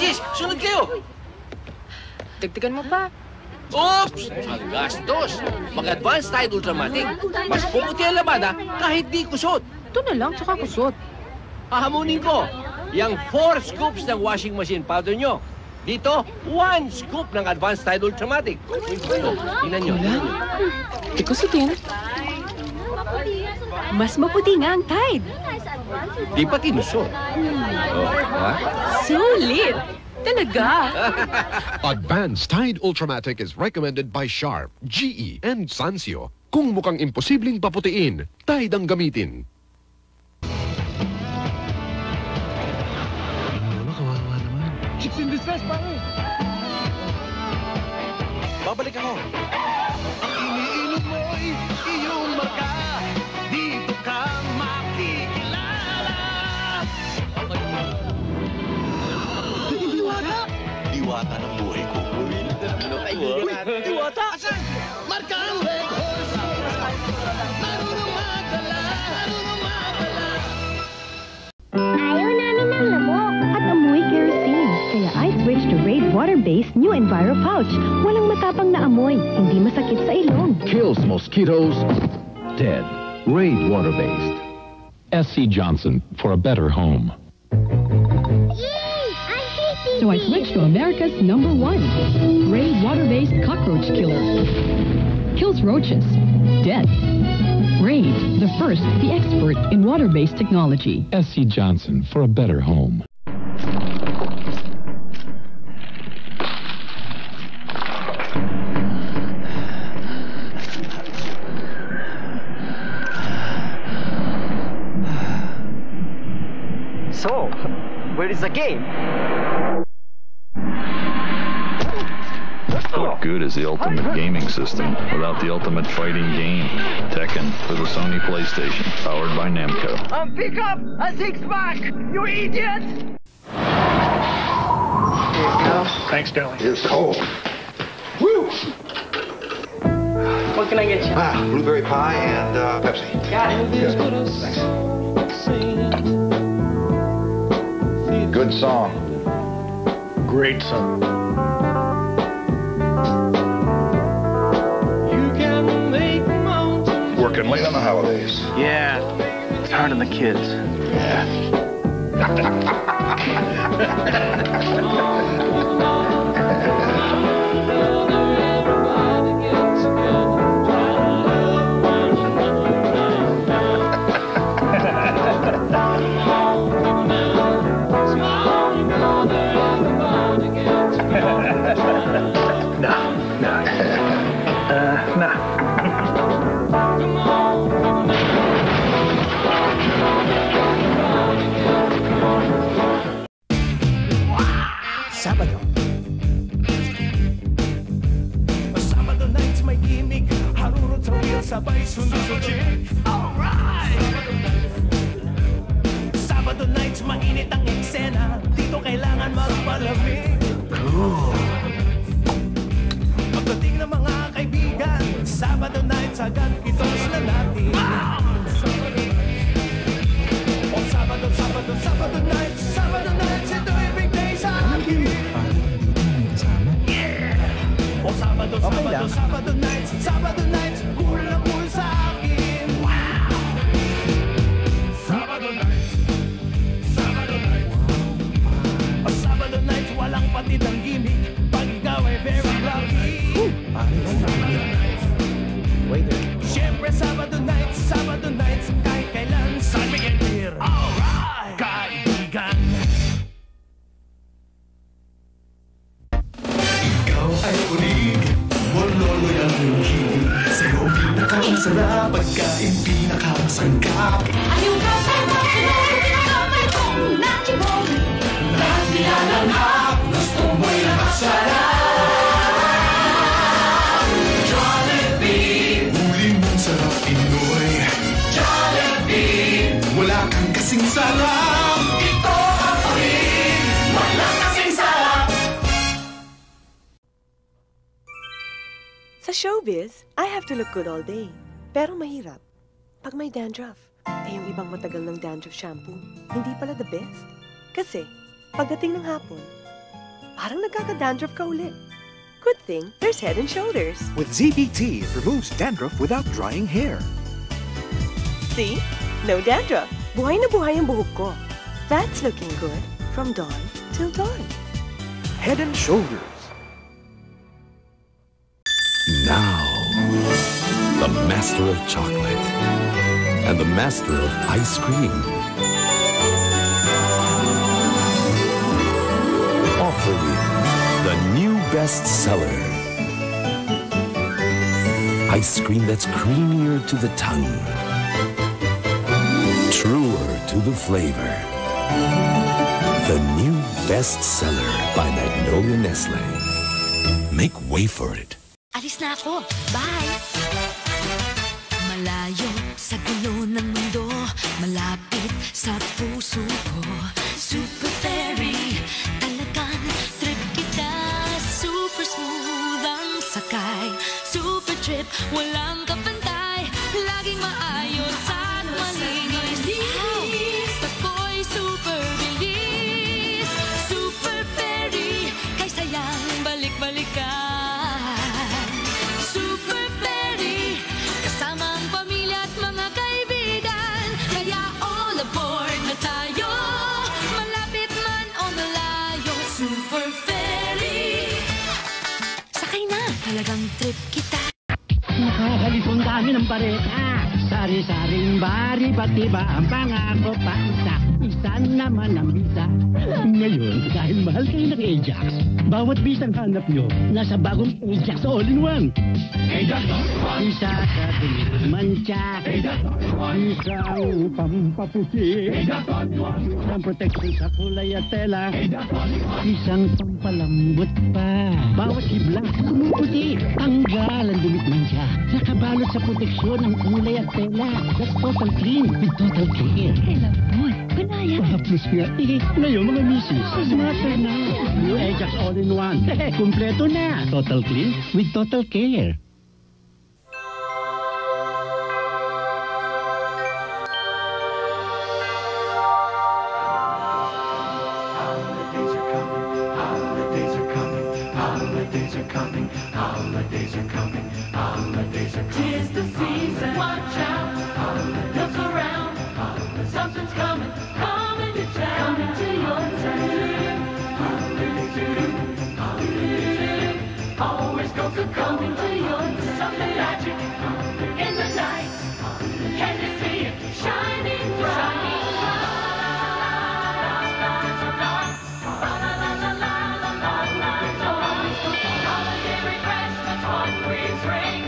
Mrs. Sunod kayo! Dagdagan mo pa. Oops! Ang gastos! Mag-advance tayo Ultramatic. Mas pumuti ang labada kahit di kusot. Ito na lang, tsaka kusot. Hahamunin ko, yung 4 scoops ng washing machine powder nyo. Dito, 1 scoop ng Advanced Tide Ultramatic. Tingnan nyo. Ikusutin. Mas maputi nga ang Tide. Di pa tinusot. Ha? Sulit! Talaga! Advanced Tide Ultramatic is recommended by Sharp, GE, and Sansio. Kung mukhang imposibleng paputiin, Tide ang gamitin. Kawawa naman. Chicks in distress, pare! Babalik ako. Ang iniinom mo'y iyong marka. Dito ka makikilala. Diwata! Diwata ng buhay ko. Diwata! Asan? Marka ang red horse! Marunong magdala! Marunong magdala! Ayaw namin ng lamok at amoy kerosene. Kaya I switched to Raid water-based new Enviro pouch. Walang matapang na amoy, hindi masakit sa ilong. Kills mosquitoes dead. Raid water-based. SC Johnson for a better home. So I switched to America's #1 Raid water-based cockroach killer. Kills roaches dead. Raid, the first, the expert in water-based technology. SC Johnson for a better home. So, where is the game? What good is the ultimate gaming system without the ultimate fighting game? Tekken for the Sony PlayStation, powered by Namco. Pick up a six-pack, you idiot! Here you go. Thanks, darling. It's cold. Woo! What can I get you? Blueberry pie and Pepsi. Got it. Yes. Thanks. Good song. Great song. Working late on the holidays. Yeah, it's hard on the kids. Yeah. Sabado. Sabado nights may gimmick. Harurot sa wheel, sabay sundo sa chick. Alright! Sabado nights mainit ang eksena. Dito kailangan magpalamig. Cool. Pagdating ng mga kaibigan, Sabado nights agad itos na natin. Oh, Sabado nights, ito'y big day sa akin. Yeah! Oh, Sabado nights, cool na cool sa akin. Wow! Sabado nights. Oh, Sabado nights, walang patid ang gimmick. Pag ikaw ay very lucky. Siyempre, Sabado nights, kahit kailan, San Miguel Beer. Alright! Kaibigan. Ikaw ay unig, mololoy ang hihig. Sa'yo pinakamasarap, pagkain pinakamasangkap. Ayaw ka sa sunod, pinakamay kong nachibong. Lahat nilalanghap, gusto mo'y nakasarap. Jollibee, uling mong sarap Pinoy. Jollibee, wala kang kasing sarap. Ito ang parin, wala kasing sarap. Sa showbiz, I have to look good all day. Pero mahirap. Pag may dandruff, yung ibang matagal ng dandruff shampoo, hindi pala the best. Kasi, pagdating ng hapon, parang nagkaka-dandruff ka ulit. Good thing, there's Head and Shoulders. With ZBT, it removes dandruff without drying hair. See? No dandruff. Buhay na buhay ang buhok ko. That's looking good from dawn till dawn. Head and Shoulders. Now, the master of chocolate and the master of ice cream offer you the new bestseller. Ice cream that's creamier to the tongue, truer to the flavor. The new bestseller by Magnolia Nestle. Make way for it. Alis na ako. Bye! Malayo sa gulo ng mundo, malapit sa puso ko. Super Ferry, talagang trip kita. Super smooth ang sakay. Super trip, walang kapantay. Laging maayos at malinis. Ako'y super bilis. Super Ferry, kay sayang balik-balikan. Super Ferry, kasama ang pamilya at mga kaibigan. Kaya all aboard na tayo, malapit man o malayo. Super Ferry, sakay na, talagang trip kita. Nakakalipong dami ng pareka. Sari-saring bari, ba't iba ang pangako pa isa naman ang bisa. Ngayon, dahil mahal kayo ng Ajax, bawat bisang hanap nyo, nasa bagong Ajax All-in-One. Ajax All-in-One. Isa sa tumitmantsa. Ajax All-in-One. Isang pampaputi. Ajax All-in-One. Isang protection sa kulay at tela. Ajax All-in-One. Isang pampalambot pa. Bawat hibla, kumuputi. Tanggal ang dumitmantsa. Nakabalot sa proteksyon ng kulay at tela. That's total clean with total care. Hello, boy. Panaya. Plus nga. Ngayon mga misis, smarter na. New Ajax All-in-One. Kompleto na. Total clean with total care. Holidays are coming. Holidays are coming. Holidays are coming. Holidays are coming. Holidays are coming. 'Tis the season. Watch out. Look around. Something's coming. Coming to town. Coming to your town. Always go to coming to your town. Something magic in the night. Can you see it shining bright? Holiday refreshments, what we drink.